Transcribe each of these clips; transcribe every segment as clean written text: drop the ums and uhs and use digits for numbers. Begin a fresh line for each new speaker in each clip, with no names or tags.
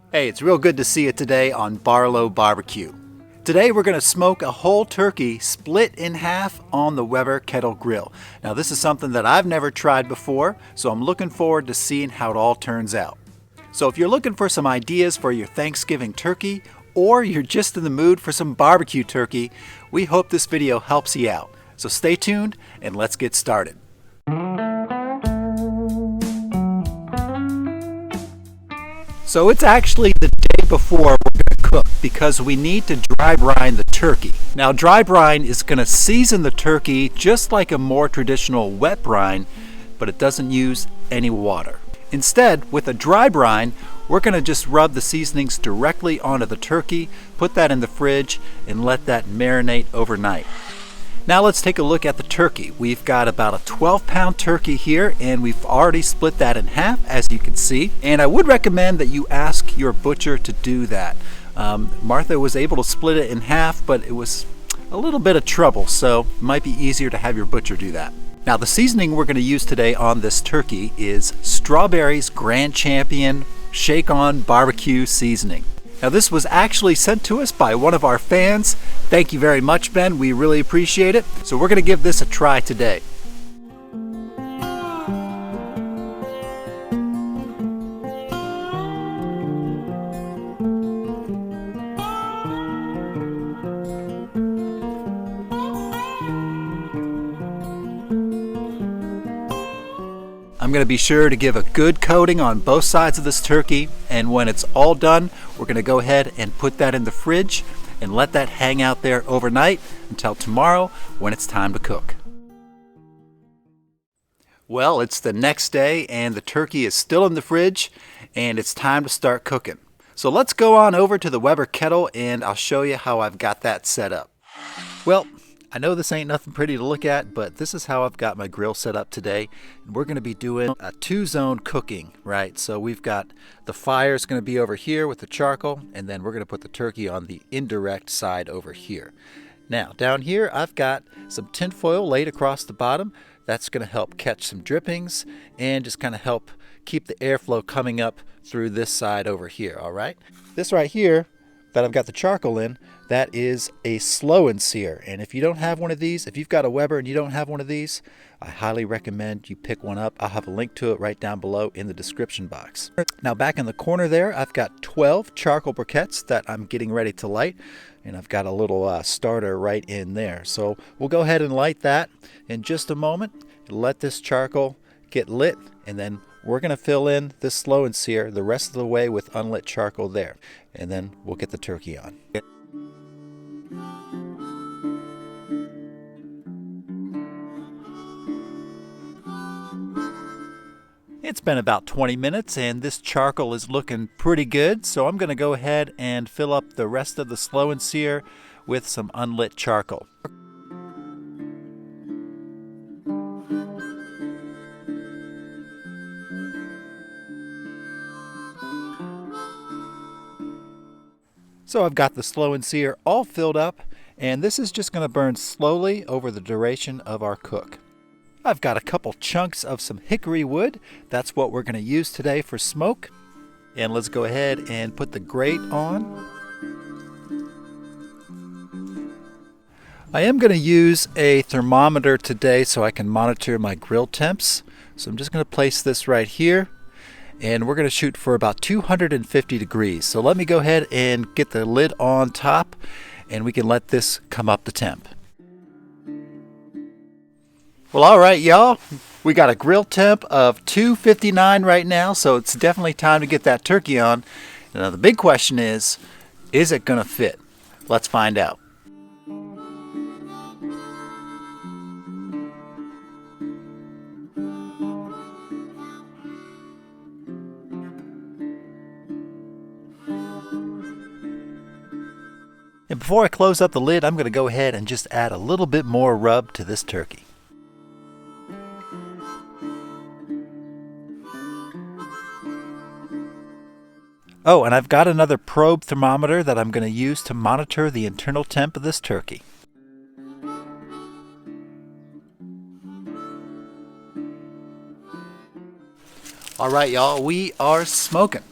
Hey, it's real good to see you today on Barlow BBQ. Today we're going to smoke a whole turkey split in half on the Weber Kettle grill. Now this is something that I've never tried before, so I'm looking forward to seeing how it all turns out. So if you're looking for some ideas for your Thanksgiving turkey, or you're just in the mood for some barbecue turkey, we hope this video helps you out. So stay tuned and let's get started. So it's actually the day before we're going to cook because we need to dry brine the turkey. Now dry brine is going to season the turkey just like a more traditional wet brine, but it doesn't use any water. Instead, with a dry brine, we're going to just rub the seasonings directly onto the turkey, put that in the fridge, and let that marinate overnight. Now let's take a look at the turkey. We've got about a 12-pound turkey here, and we've already split that in half, as you can see. And I would recommend that you ask your butcher to do that. Martha was able to split it in half, but it was a little bit of trouble, so it might be easier to have your butcher do that. Now the seasoning we're going to use today on this turkey is Strawberry's Grand Champion Shake-On Barbecue Seasoning. Now this was actually sent to us by one of our fans. Thank you very much, Ben. We really appreciate it. So we're going to give this a try today. I'm going to be sure to give a good coating on both sides of this turkey, and when it's all done, we're going to go ahead and put that in the fridge and let that hang out there overnight until tomorrow when it's time to cook. Well, it's the next day and the turkey is still in the fridge and it's time to start cooking. So let's go on over to the Weber Kettle and I'll show you how I've got that set up. Well, I know this ain't nothing pretty to look at, but this is how I've got my grill set up today. And we're going to be doing a two-zone cooking, right? So we've got the fire's going to be over here with the charcoal, and then we're going to put the turkey on the indirect side over here. Now, down here, I've got some tin foil laid across the bottom. That's going to help catch some drippings and just kind of help keep the airflow coming up through this side over here, all right? This right here that I've got the charcoal in, that is a Slow N Sear. And if you don't have one of these, if you've got a Weber and you don't have one of these, I highly recommend you pick one up. I'll have a link to it right down below in the description box. Now back in the corner there, I've got 12 charcoal briquettes that I'm getting ready to light. And I've got a little starter right in there. So we'll go ahead and light that in just a moment. Let this charcoal get lit, and then we're going to fill in this Slow N Sear the rest of the way with unlit charcoal there. And then we'll get the turkey on. It's been about 20 minutes and this charcoal is looking pretty good, so I'm going to go ahead and fill up the rest of the Slow N Sear with some unlit charcoal. So I've got the Slow N Sear all filled up, and this is just going to burn slowly over the duration of our cook. I've got a couple chunks of some hickory wood. That's what we're going to use today for smoke. And let's go ahead and put the grate on. I am going to use a thermometer today so I can monitor my grill temps. So I'm just going to place this right here. And we're going to shoot for about 250 degrees. So let me go ahead and get the lid on top and we can let this come up to temp. Well, all right, y'all. We got a grill temp of 259 right now, so it's definitely time to get that turkey on. Now the big question is it going to fit? Let's find out. And before I close up the lid, I'm going to go ahead and just add a little bit more rub to this turkey. Oh, and I've got another probe thermometer that I'm going to use to monitor the internal temp of this turkey. All right, y'all, we are smoking.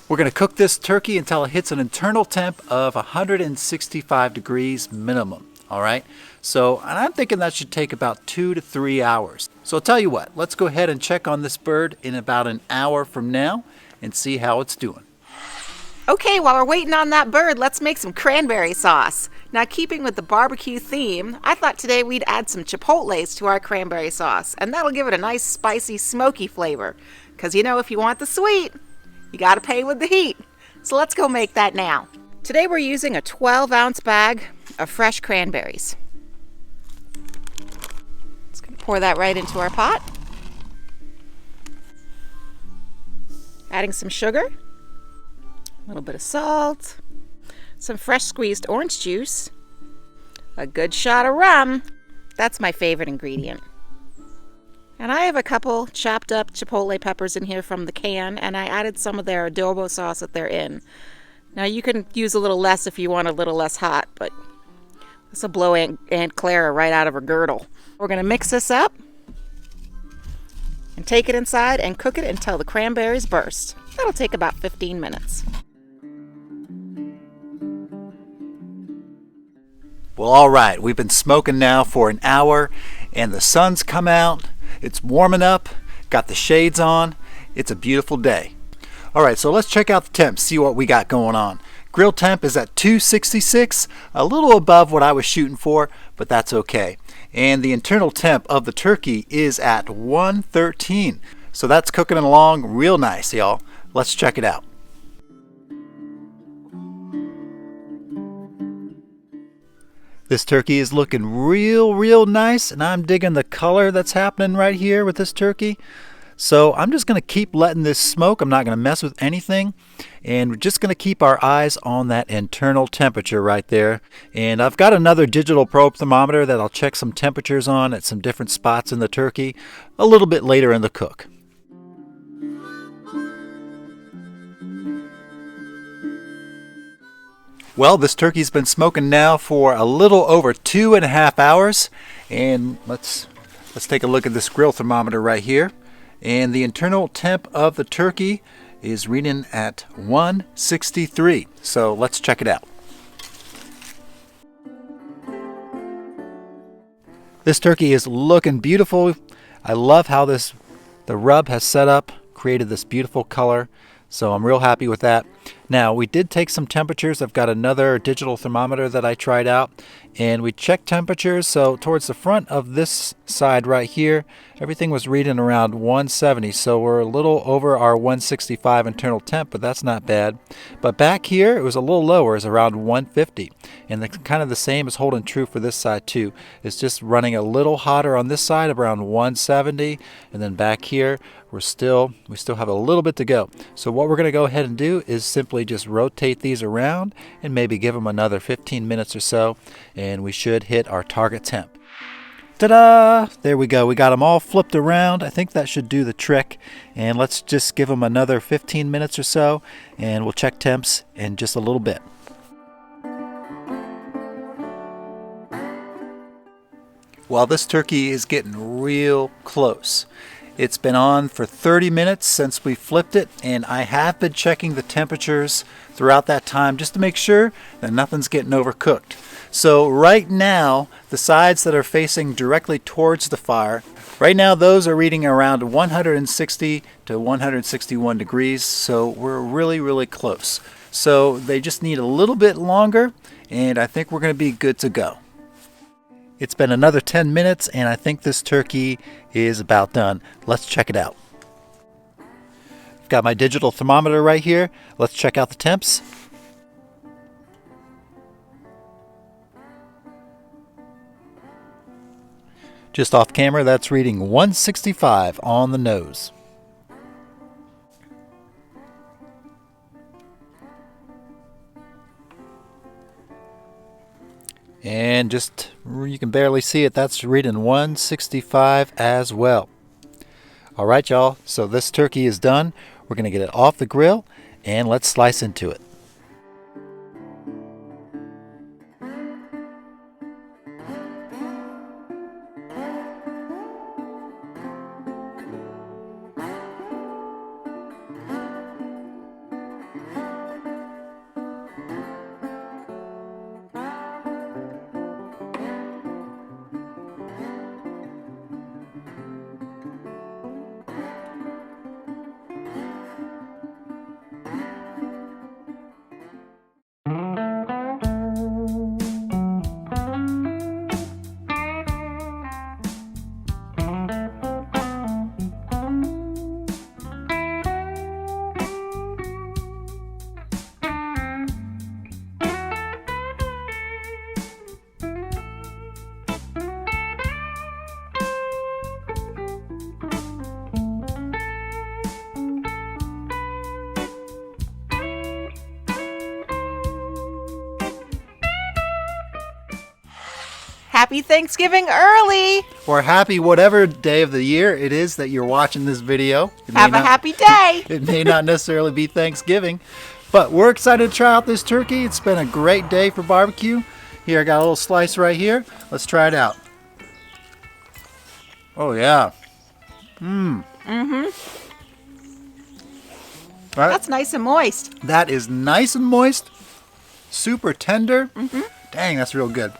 We're going to cook this turkey until it hits an internal temp of 165 degrees minimum. All right, so and I'm thinking that should take about 2 to 3 hours. So I'll tell you what, let's go ahead and check on this bird in about an hour from now and see how it's doing.
Okay, while we're waiting on that bird, let's make some cranberry sauce. Now, keeping with the barbecue theme, I thought today we'd add some chipotles to our cranberry sauce, and that'll give it a nice spicy, smoky flavor. Because you know, if you want the sweet, you gotta pay with the heat. So let's go make that now. Today we're using a 12-ounce bag of fresh cranberries. Just gonna pour that right into our pot. Adding some sugar, a little bit of salt, some fresh squeezed orange juice, a good shot of rum. That's my favorite ingredient. And I have a couple chopped up chipotle peppers in here from the can, and I added some of their adobo sauce that they're in. Now you can use a little less if you want a little less hot, but this will blow Aunt Clara right out of her girdle. We're going to mix this up and take it inside and cook it until the cranberries burst. That'll take about 15 minutes.
Well, all right, we've been smoking now for an hour and the sun's come out. It's warming up, got the shades on. It's a beautiful day. All right, so let's check out the temps, see what we got going on. Grill temp is at 266, a little above what I was shooting for, but that's okay. And the internal temp of the turkey is at 113. So that's cooking along real nice, y'all. Let's check it out. This turkey is looking real nice, and I'm digging the color that's happening right here with this turkey. So I'm just going to keep letting this smoke. I'm not going to mess with anything. And we're just going to keep our eyes on that internal temperature right there. And I've got another digital probe thermometer that I'll check some temperatures on at some different spots in the turkey a little bit later in the cook. Well, this turkey's been smoking now for a little over 2.5 hours. And let's take a look at this grill thermometer right here. And the internal temp of the turkey is reading at 163. So let's check it out. This turkey is looking beautiful. I love how the rub has set up, created this beautiful color. So I'm real happy with that. Now, we did take some temperatures. I've got another digital thermometer that I tried out, and we checked temperatures. So towards the front of this side right here, everything was reading around 170. So we're a little over our 165 internal temp, but that's not bad. But back here, it was a little lower. It's around 150. And kind of the same is holding true for this side too. It's just running a little hotter on this side, around 170. And then back here, we still have a little bit to go. So what we're going to go ahead and do is simply just rotate these around and maybe give them another 15 minutes or so, and we should hit our target temp. Ta-da! There we go. We got them all flipped around. I think that should do the trick. And let's just give them another 15 minutes or so, and we'll check temps in just a little bit. Well, this turkey is getting real close. It's been on for 30 minutes since we flipped it, and I have been checking the temperatures throughout that time just to make sure that nothing's getting overcooked. So right now, the sides that are facing directly towards the fire, right now those are reading around 160 to 161 degrees, so we're really close. So they just need a little bit longer, and I think we're going to be good to go. It's been another 10 minutes, and I think this turkey is about done. Let's check it out. I've got my digital thermometer right here. Let's check out the temps. Just off camera, that's reading 165 on the nose. And just, you can barely see it, that's reading 165 as well. All right, y'all, so this turkey is done. We're going to get it off the grill, and let's slice into it.
Happy Thanksgiving early.
Or happy whatever day of the year it is that you're watching this video.
Have a happy day.
It may not necessarily be Thanksgiving, but we're excited to try out this turkey. It's been a great day for barbecue. Here, I got a little slice right here. Let's try it out. Oh, yeah. Right.
That's nice and moist.
That is nice and moist, super tender. Dang, that's real good.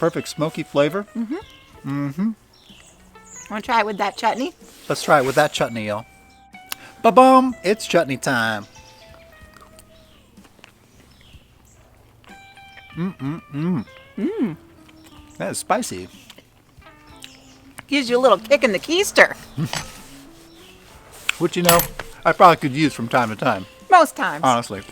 Perfect smoky flavor.
Want to try it with that chutney?
Let's try it with that chutney, y'all. Ba-bum! It's chutney time. That is spicy.
Gives you a little kick in the keister.
Which, you know, I probably could use from time to time,
Most times.
honestly.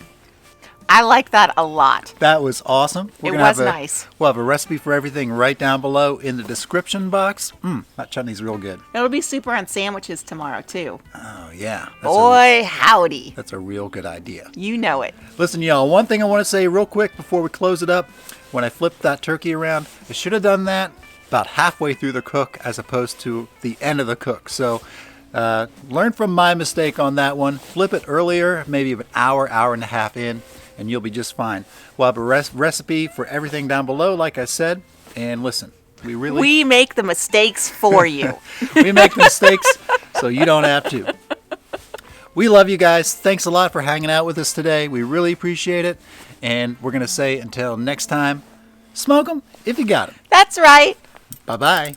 I like that a lot.
That was awesome.
It was nice.
We'll have a recipe for everything right down below in the description box. That chutney's real good.
It'll be super on sandwiches tomorrow, too.
Oh, yeah.
Boy, howdy.
That's a real good idea.
You know it.
Listen, y'all, one thing I want to say real quick before we close it up. When I flipped that turkey around, I should have done that about halfway through the cook as opposed to the end of the cook. So learn from my mistake on that one. Flip it earlier, maybe an hour, hour and a half in, and you'll be just fine. We'll have a recipe for everything down below, like I said. And listen,
we make the mistakes for you.
we make mistakes so you don't have to. We love you guys. Thanks a lot for hanging out with us today. We really appreciate it. And we're going to say until next time, smoke 'em if you got 'em.
That's right.
Bye-bye.